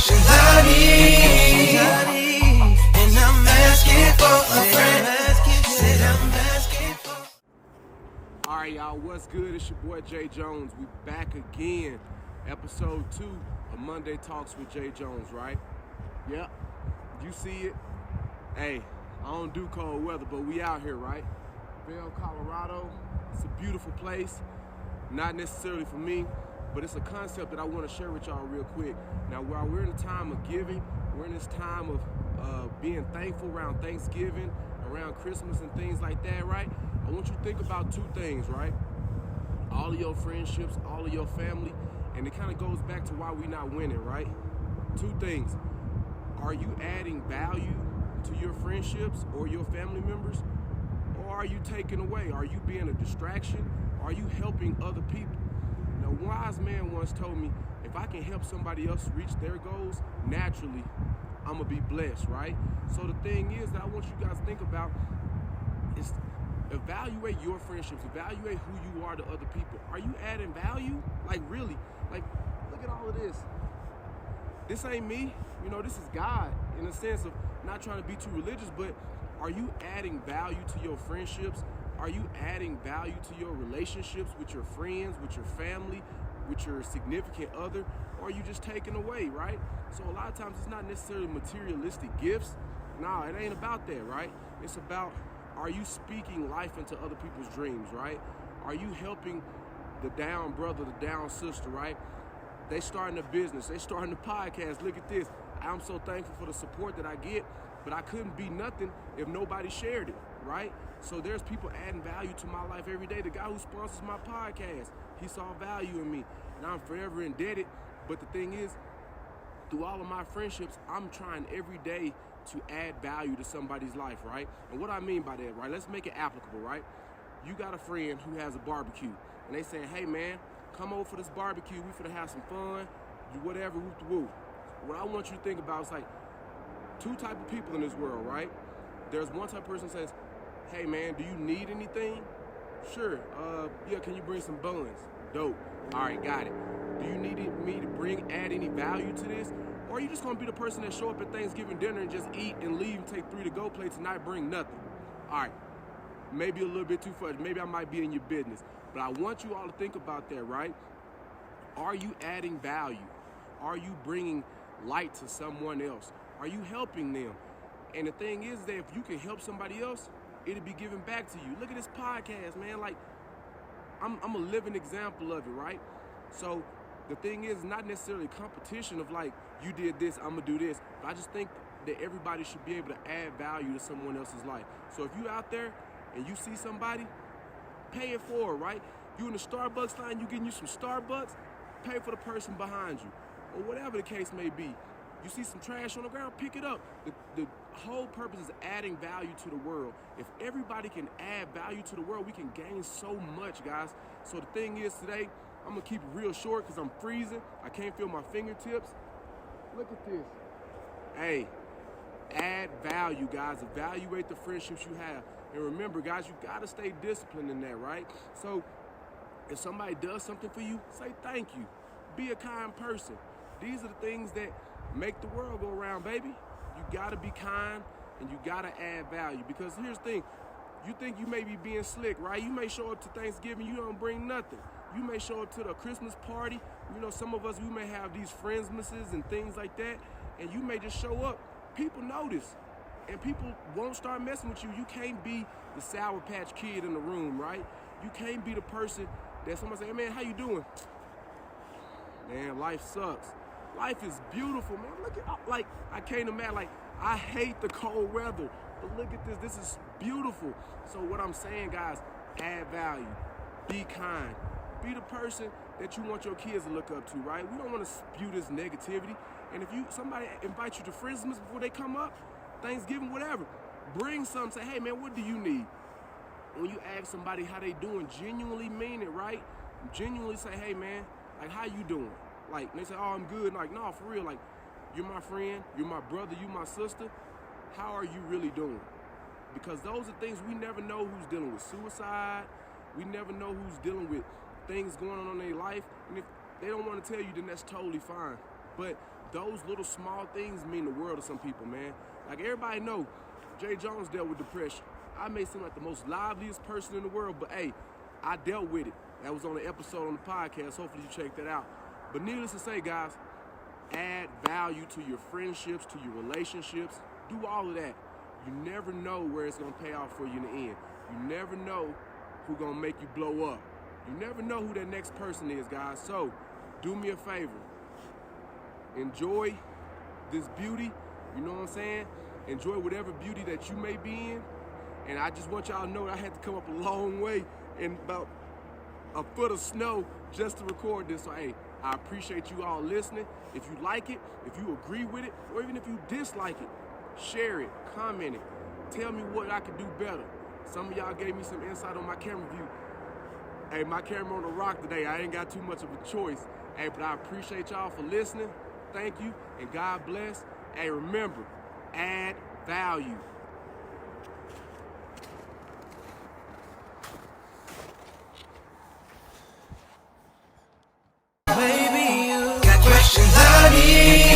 emotions I need, and I'm asking for a friend. Said I'm asking for. Alright, y'all, what's good? It's your boy Jay Jones. We back again. Episode 2 of Monday Talks with Jay Jones, right? Yep, you see it. Hey, I don't do cold weather, but we out here, right? Vail, Colorado. It's a beautiful place. Not necessarily for me, but it's a concept that I want to share with y'all real quick. Now, while we're in a time of giving, we're in this time of being thankful around Thanksgiving, around Christmas and things like that, right? I want you to think about two things, right? All of your friendships, all of your family, and it kind of goes back to why we're not winning, right? Two things. Are you adding value to your friendships or your family members? Or are you taking away? Are you being a distraction? Are you helping other people? Now, a wise man once told me, if I can help somebody else reach their goals, naturally, I'm going to be blessed, right? So the thing is that I want you guys to think about is evaluate your friendships, evaluate who you are to other people. Are you adding value? Like, really? Like, look at all of this. This ain't me. You know, this is God, in a sense of not trying to be too religious, but are you adding value to your friendships? Are you adding value to your relationships with your friends, with your family, with your significant other? Or are you just taking away, right? So a lot of times it's not necessarily materialistic gifts. No, it ain't about that, right? It's about, are you speaking life into other people's dreams, right? Are you helping the down brother, the down sister, right? They starting a business, they starting a podcast. Look at this. I'm so thankful for the support that I get, but I couldn't be nothing if nobody shared it, right? So there's people adding value to my life every day. The guy who sponsors my podcast, he saw value in me, and I'm forever indebted. But the thing is, through all of my friendships, I'm trying every day to add value to somebody's life, right? And what I mean by that, right? Let's make it applicable, right? You got a friend who has a barbecue, and they saying, hey man, come over for this barbecue, we finna have some fun, do whatever, woo. What I want you to think about is like two type of people in this world, right? There's one type of person that says, hey man, do you need anything? Sure, yeah, can you bring some buns? Dope, all right, got it. Do you need me to add any value to this? Or are you just gonna be the person that show up at Thanksgiving dinner and just eat and leave and take 3 to-go plates and not bring nothing? All right, maybe a little bit too fudge, maybe I might be in your business, but I want you all to think about that, right? Are you adding value? Are you bringing light to someone else? Are you helping them? And the thing is that if you can help somebody else, it'll be given back to you. Look at this podcast, man. Like, I'm a living example of it, right? So the thing is not necessarily a competition of like, you did this, I'm gonna do this. But I just think that everybody should be able to add value to someone else's life. So if you out there and you see somebody, pay it forward, right? You in the Starbucks line, you getting you some Starbucks, pay for the person behind you. Or whatever the case may be. You see some trash on the ground, pick it up. The whole purpose is adding value to the world. If everybody can add value to the world, we can gain so much, guys. So the thing is today, I'm gonna keep it real short because I'm freezing. I can't feel my fingertips. Look at this. Hey, add value, guys. Evaluate the friendships you have. And remember, guys, you gotta stay disciplined in that, right? So if somebody does something for you, say thank you. Be a kind person. These are the things that make the world go around, baby. You gotta be kind and you gotta add value. Because here's the thing, you think you may be being slick, right? You may show up to Thanksgiving, you don't bring nothing. You may show up to the Christmas party. You know, some of us, we may have these friendsmases and things like that, and you may just show up. People notice, and people won't start messing with you. You can't be the Sour Patch Kid in the room, right? You can't be the person that somebody say, hey man, how you doing? Man, life sucks. Life is beautiful, man. Look at, like, I can't imagine, like, I hate the cold weather, but look at this. This is beautiful. So what I'm saying, guys, add value. Be kind. Be the person that you want your kids to look up to, right? We don't want to spew this negativity. And if somebody invites you to Christmas before they come up, Thanksgiving, whatever, bring something. Say, hey, man, what do you need? When you ask somebody how they doing, genuinely mean it, right? Genuinely say, hey, man, like, how you doing? Like, they say, oh, I'm good. Like, no, for real. Like, you're my friend, you're my brother, you my sister. How are you really doing? Because those are things we never know who's dealing with suicide. We never know who's dealing with things going on in their life. And if they don't want to tell you, then that's totally fine. But those little small things mean the world to some people, man. Like everybody know, Jay Jones dealt with depression. I may seem like the most liveliest person in the world, but hey, I dealt with it. That was on an episode on the podcast. Hopefully you check that out. But needless to say, guys, add value to your friendships, to your relationships. Do all of that. You never know where it's going to pay off for you in the end. You never know who's going to make you blow up. You never know who that next person is, guys. So do me a favor. Enjoy this beauty. You know what I'm saying? Enjoy whatever beauty that you may be in. And I just want y'all to know that I had to come up a long way in about a foot of snow just to record this. So, hey, I appreciate you all listening. If you like it, if you agree with it, or even if you dislike it, share it, comment it. Tell me what I could do better. Some of y'all gave me some insight on my camera view. Hey, my camera on the rock today. I ain't got too much of a choice. Hey, but I appreciate y'all for listening. Thank you, and God bless. Hey, remember, add value. Baby, you got questions I need.